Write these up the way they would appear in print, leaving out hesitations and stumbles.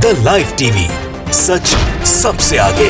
The live TV, सच सबसे आगे।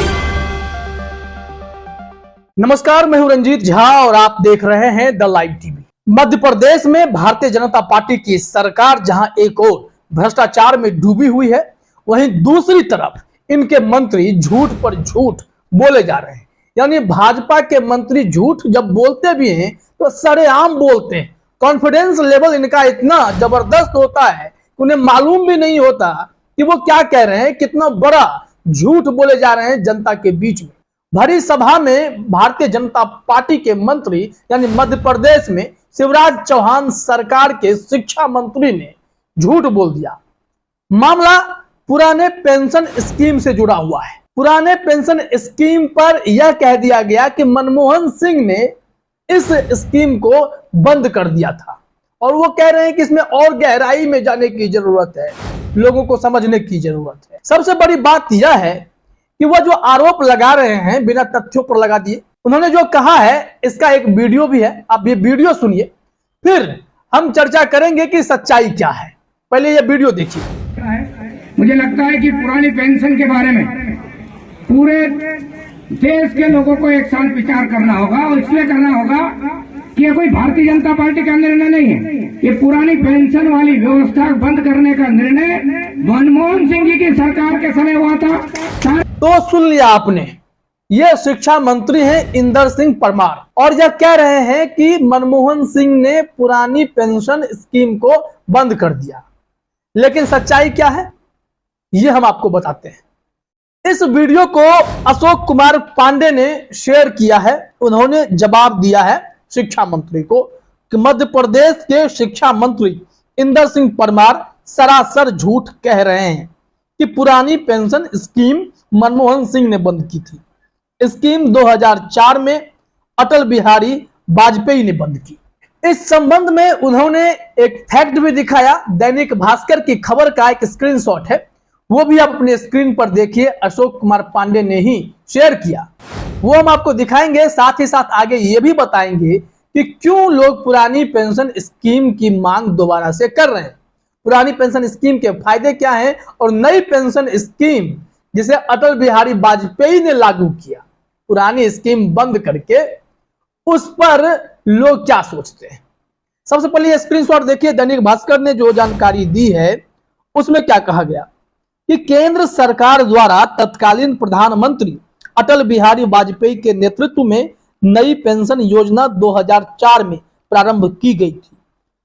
नमस्कार, मैं हूं रंजीत झा और आप देख रहे हैं the live TV. Madhya Pradesh में भारतीय जनता पार्टी की सरकार जहां एक ओर भ्रष्टाचार में डूबी हुई है, वहीं दूसरी तरफ इनके मंत्री झूठ पर झूठ बोले जा रहे हैं। यानी भाजपा के मंत्री झूठ जब बोलते भी हैं तो सरेआम बोलते हैं। कॉन्फिडेंस लेवल इनका इतना जबरदस्त होता है कि उन्हें मालूम भी नहीं होता कि वो क्या कह रहे हैं, कितना बड़ा झूठ बोले जा रहे हैं जनता के बीच में। भरी सभा में भारतीय जनता पार्टी के मंत्री यानी मध्य प्रदेश में शिवराज चौहान सरकार के शिक्षा मंत्री ने झूठ बोल दिया। मामला पुराने पेंशन स्कीम से जुड़ा हुआ है। पुराने पेंशन स्कीम पर यह कह दिया गया कि मनमोहन सिंह ने इस स्कीम को बंद कर दिया था और वो कह रहे हैं कि इसमें और गहराई में जाने की जरूरत है, लोगों को समझने की जरूरत है। सबसे बड़ी बात यह है कि वह जो आरोप लगा रहे हैं बिना तथ्यों पर लगा दिए, उन्होंने जो कहा है इसका एक वीडियो भी है, आप ये वीडियो सुनिए, फिर हम चर्चा करेंगे कि सच्चाई क्या है। पहले ये वीडियो देखिए। मुझे लगता है कि पुरानी पेंशन के बारे में पूरे देश के लोगों को एक साथ विचार करना होगा और इसलिए करना होगा कि ये कोई भारतीय जनता पार्टी का निर्णय नहीं है। ये पुरानी पेंशन वाली व्यवस्था बंद करने का निर्णय मनमोहन सिंह जी की सरकार के समय हुआ था। तो सुन लिया आपने, ये शिक्षा मंत्री हैं इंदर सिंह परमार और यह कह रहे हैं कि मनमोहन सिंह ने पुरानी पेंशन स्कीम को बंद कर दिया। लेकिन सच्चाई क्या है ये हम आपको बताते हैं। इस वीडियो को अशोक कुमार पांडे ने शेयर किया है। उन्होंने जवाब दिया है शिक्षा मंत्री को कि मध्य प्रदेश के शिक्षा मंत्री इंदर सिंह परमार सरासर झूठ कह रहे हैं कि पुरानी पेंशन स्कीम मनमोहन सिंह ने बंद की थी। स्कीम 2004 में अटल बिहारी वाजपेयी ने बंद की। इस संबंध में उन्होंने एक फैक्ट भी दिखाया। दैनिक भास्कर की खबर का एक स्क्रीनशॉट है, वो भी आप अपने स्क्रीन पर देखिए। अशोक कुमार पांडे ने ही शेयर किया, वो हम आपको दिखाएंगे। साथ ही साथ आगे ये भी बताएंगे कि क्यों लोग पुरानी पेंशन स्कीम की मांग दोबारा से कर रहे हैं, पुरानी पेंशन स्कीम के फायदे क्या हैं और नई पेंशन स्कीम जिसे अटल बिहारी वाजपेयी ने लागू किया, पुरानी स्कीम बंद करके उस पर लोग क्या सोचते हैं। सबसे पहले स्क्रीनशॉट देखिए। दैनिक भास्कर ने जो जानकारी दी है उसमें क्या कहा गया कि केंद्र सरकार द्वारा तत्कालीन प्रधानमंत्री अटल बिहारी वाजपेयी के नेतृत्व में नई पेंशन योजना 2004 में प्रारंभ की गई थी।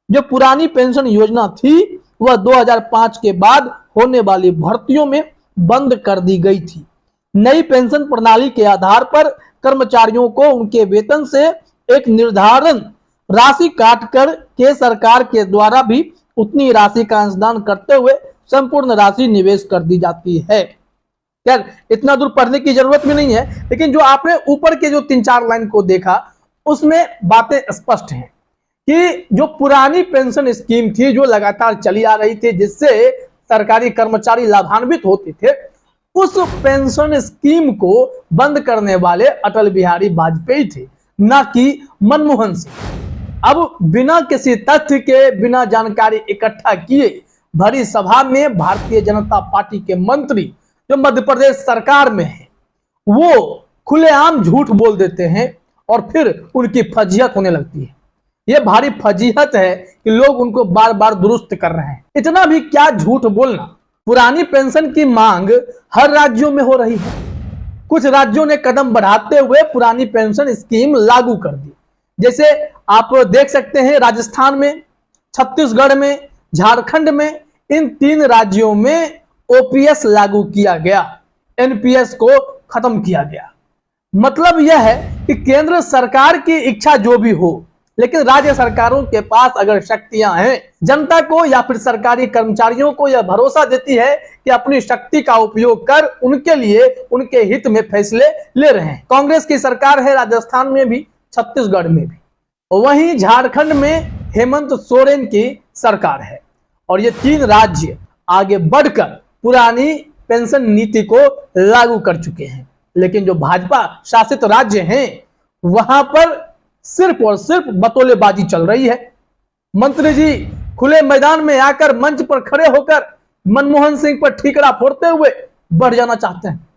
जो पुरानी पेंशन योजना थी वह 2005 के बाद होने वाली भर्तियों में बंद कर दी गई थी। नई पेंशन प्रणाली के आधार पर कर्मचारियों को उनके वेतन से एक निर्धारण राशि काटकर के सरकार के द्वारा भी उतनी राशि का अंशदान करते हुए संपूर्ण राशि निवेश कर दी जाती है। यार इतना दूर पढ़ने की जरूरत भी नहीं है, लेकिन जो आपने ऊपर के जो 3-4 लाइन को देखा उसमें बातें स्पष्ट हैं कि जो पुरानी पेंशन स्कीम थी जो लगातार चली आ रही थी, जिससे सरकारी कर्मचारी लाभान्वित होते थे, उस पेंशन स्कीम को बंद करने वाले अटल बिहारी वाजपेयी थे, ना कि मनमोहन सिंह। अब बिना किसी तथ्य के, बिना जानकारी इकट्ठा किए भरी सभा में भारतीय जनता पार्टी के मंत्री जो मध्य प्रदेश सरकार में है वो खुलेआम झूठ बोल देते हैं और फिर उनकी फजीहत होने लगती है। ये भारी फजीहत है कि लोग उनको बार बार दुरुस्त कर रहे हैं। इतना भी क्या झूठ बोलना। पुरानी पेंशन की मांग हर राज्यों में हो रही है। कुछ राज्यों ने कदम बढ़ाते हुए पुरानी पेंशन स्कीम लागू कर दी। जैसे आप देख सकते हैं राजस्थान में, छत्तीसगढ़ में, झारखंड में, इन 3 राज्यों में ओपीएस लागू किया गया, एनपीएस को खत्म किया गया। मतलब यह है कि केंद्र सरकार की इच्छा जो भी हो, लेकिन राज्य सरकारों के पास अगर शक्तियां हैं, जनता को या फिर सरकारी कर्मचारियों को यह भरोसा देती है कि अपनी शक्ति का उपयोग कर उनके लिए, उनके हित में फैसले ले रहे हैं। कांग्रेस की सरकार है राजस्थान में भी, छत्तीसगढ़ में भी, वहीं झारखंड में हेमंत सोरेन की सरकार है और ये 3 राज्य आगे बढ़कर पुरानी पेंशन नीति को लागू कर चुके हैं। लेकिन जो भाजपा शासित राज्य हैं वहां पर सिर्फ और सिर्फ बतौलेबाजी चल रही है। मंत्री जी खुले मैदान में आकर मंच पर खड़े होकर मनमोहन सिंह पर ठीकरा फोड़ते हुए बढ़ जाना चाहते हैं,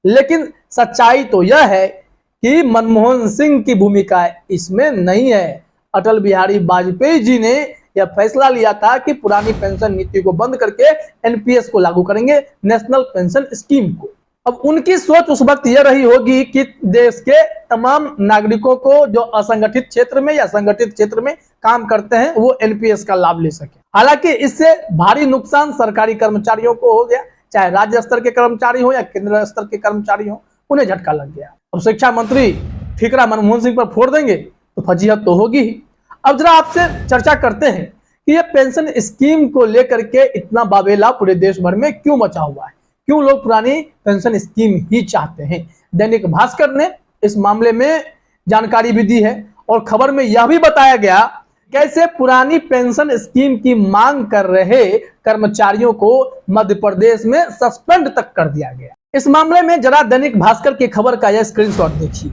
लेकिन सच्चाई तो यह है कि मनमोहन सिंह की भूमिका इसमें नहीं है। अटल बिहारी वाजपेयी जी ने यह फैसला लिया था कि पुरानी पेंशन नीति को बंद करके एनपीएस को लागू करेंगे, नेशनल पेंशन स्कीम को। अब उनकी सोच उस वक्त यह रही होगी कि देश के तमाम नागरिकों को जो असंगठित क्षेत्र में या संगठित क्षेत्र में काम करते हैं वो एनपीएस का लाभ ले सके। हालांकि इससे भारी नुकसान सरकारी कर्मचारियों को हो गया, चाहे राज्य स्तर के कर्मचारी हो या केंद्र स्तर के कर्मचारी हो, उन्हें झटका लग गया। अब शिक्षा मंत्री ठीकरा मनमोहन सिंह पर फोड़ देंगे तो फजीहत तो होगी ही। अब जरा आपसे चर्चा करते हैं कि ये पेंशन स्कीम को लेकर के इतना बाबेला पूरे देश भर में क्यों मचा हुआ है, क्यों लोग पुरानी पेंशन स्कीम ही चाहते हैं। दैनिक भास्कर ने इस मामले में जानकारी भी दी है और खबर में यह भी बताया गया कैसे पुरानी पेंशन स्कीम की मांग कर रहे कर्मचारियों को मध्य प्रदेश में सस्पेंड तक कर दिया गया। इस मामले में जरा दैनिक भास्कर की खबर का यह स्क्रीनशॉट देखिए।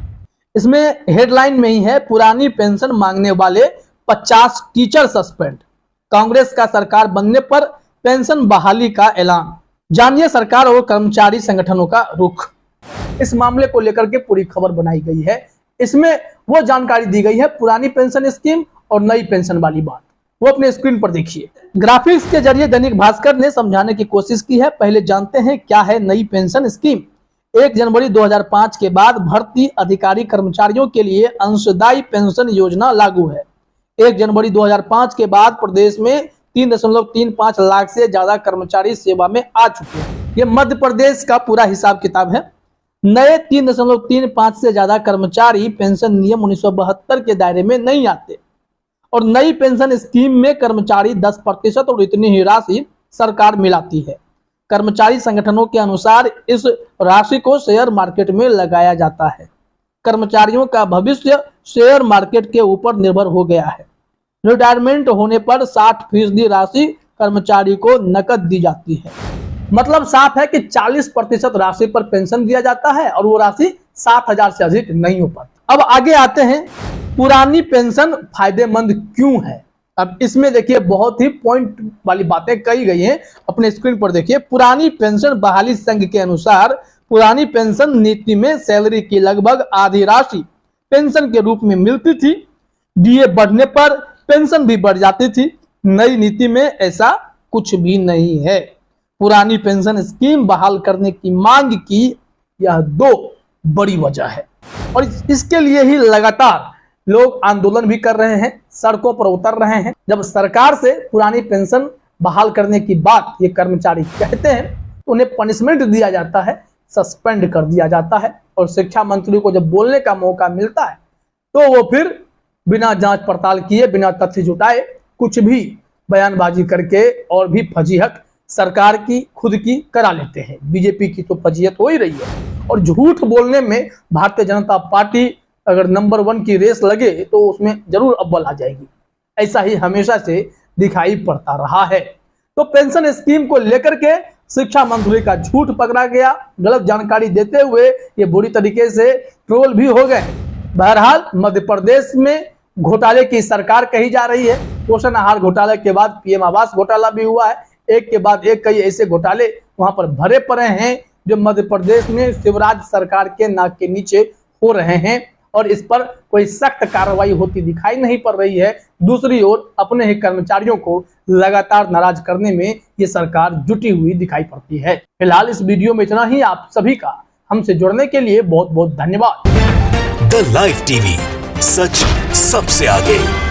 इसमें हेडलाइन में ही है, पुरानी पेंशन मांगने वाले 50 टीचर सस्पेंड, कांग्रेस का सरकार बनने पर पेंशन बहाली का ऐलान, जानिए सरकार और कर्मचारी संगठनों का रुख। इस मामले को लेकर के पूरी खबर बनाई गई है। इसमें वो जानकारी दी गई है पुरानी पेंशन स्कीम और नई पेंशन वाली बात, वो अपने स्क्रीन पर देखिए। ग्राफिक्स के जरिए दैनिक भास्कर ने समझाने की कोशिश की है। पहले जानते हैं क्या है नई पेंशन स्कीम। 1 जनवरी 2005 के बाद भर्ती अधिकारी कर्मचारियों के लिए अंशदायी पेंशन योजना लागू है। 1 जनवरी 2005 के बाद प्रदेश में 3.35 लाख से ज्यादा कर्मचारी सेवा में आ चुके हैं। ये मध्य प्रदेश का पूरा हिसाब किताब है। नए 3.35 से ज्यादा कर्मचारी पेंशन नियम 1972 के दायरे में नहीं आते और नई पेंशन स्कीम में कर्मचारी 10% और इतनी ही राशि सरकार मिलाती है। कर्मचारी संगठनों के अनुसार इस राशि को शेयर मार्केट में लगाया जाता है। कर्मचारियों का भविष्य शेयर मार्केट के ऊपर निर्भर हो गया है। रिटायरमेंट होने पर 60% राशि कर्मचारी को नकद दी जाती है। मतलब साफ है कि 40% राशि पर पेंशन दिया जाता है और वो राशि 7,000 से अधिक नहीं हो पाती। अब आगे आते हैं, पुरानी पेंशन फायदेमंद क्यों है। अब इसमें देखिए बहुत ही पॉइंट वाली बातें कही गई हैं, अपने स्क्रीन पर देखिए। पुरानी पेंशन बहाली संघ के अनुसार पुरानी पेंशन नीति में सैलरी की लगभग आधी राशि पेंशन के रूप में मिलती थी। डीए बढ़ने पर पेंशन भी बढ़ जाती थी। नई नीति में ऐसा कुछ भी नहीं है। पुरानी पेंशन स्कीम बहाल करने की मांग की यह 2 बड़ी वजह है और इसके लिए ही लगातार लोग आंदोलन भी कर रहे हैं, सड़कों पर उतर रहे हैं। जब सरकार से पुरानी पेंशन बहाल करने की बात ये कर्मचारी कहते हैं तो उन्हें पनिशमेंट दिया जाता है, सस्पेंड कर दिया जाता है और शिक्षा मंत्री को जब बोलने का मौका मिलता है तो वो फिर बिना जांच पड़ताल किए, बिना तथ्य जुटाए कुछ भी बयानबाजी करके और भी फजीहत सरकार की खुद की करा लेते हैं। बीजेपी की तो फजीहत हो ही रही है और झूठ बोलने में भारतीय जनता पार्टी अगर नंबर 1 की रेस लगे तो उसमें जरूर अव्वल आ जाएगी। ऐसा ही हमेशा से दिखाई पड़ता रहा है। तो पेंशन स्कीम को लेकर के शिक्षा मंत्री का झूठ पकड़ा गया, गलत जानकारी देते हुए ये बुरी तरीके से ट्रोल भी हो गए। बहरहाल मध्य प्रदेश में घोटाले की सरकार कही जा रही है। पोषण आहार घोटाले के बाद पीएम आवास घोटाला भी हुआ है। एक के बाद एक कई ऐसे घोटाले वहां पर भरे पड़े हैं जो मध्य प्रदेश में शिवराज सरकार के नाक के नीचे हो रहे हैं और इस पर कोई सख्त कार्रवाई होती दिखाई नहीं पड़ रही है। दूसरी ओर अपने ही कर्मचारियों को लगातार नाराज करने में ये सरकार जुटी हुई दिखाई पड़ती है। फिलहाल इस वीडियो में इतना ही। आप सभी का हमसे जुड़ने के लिए बहुत बहुत धन्यवाद। द लाइव टीवी, सच सबसे आगे।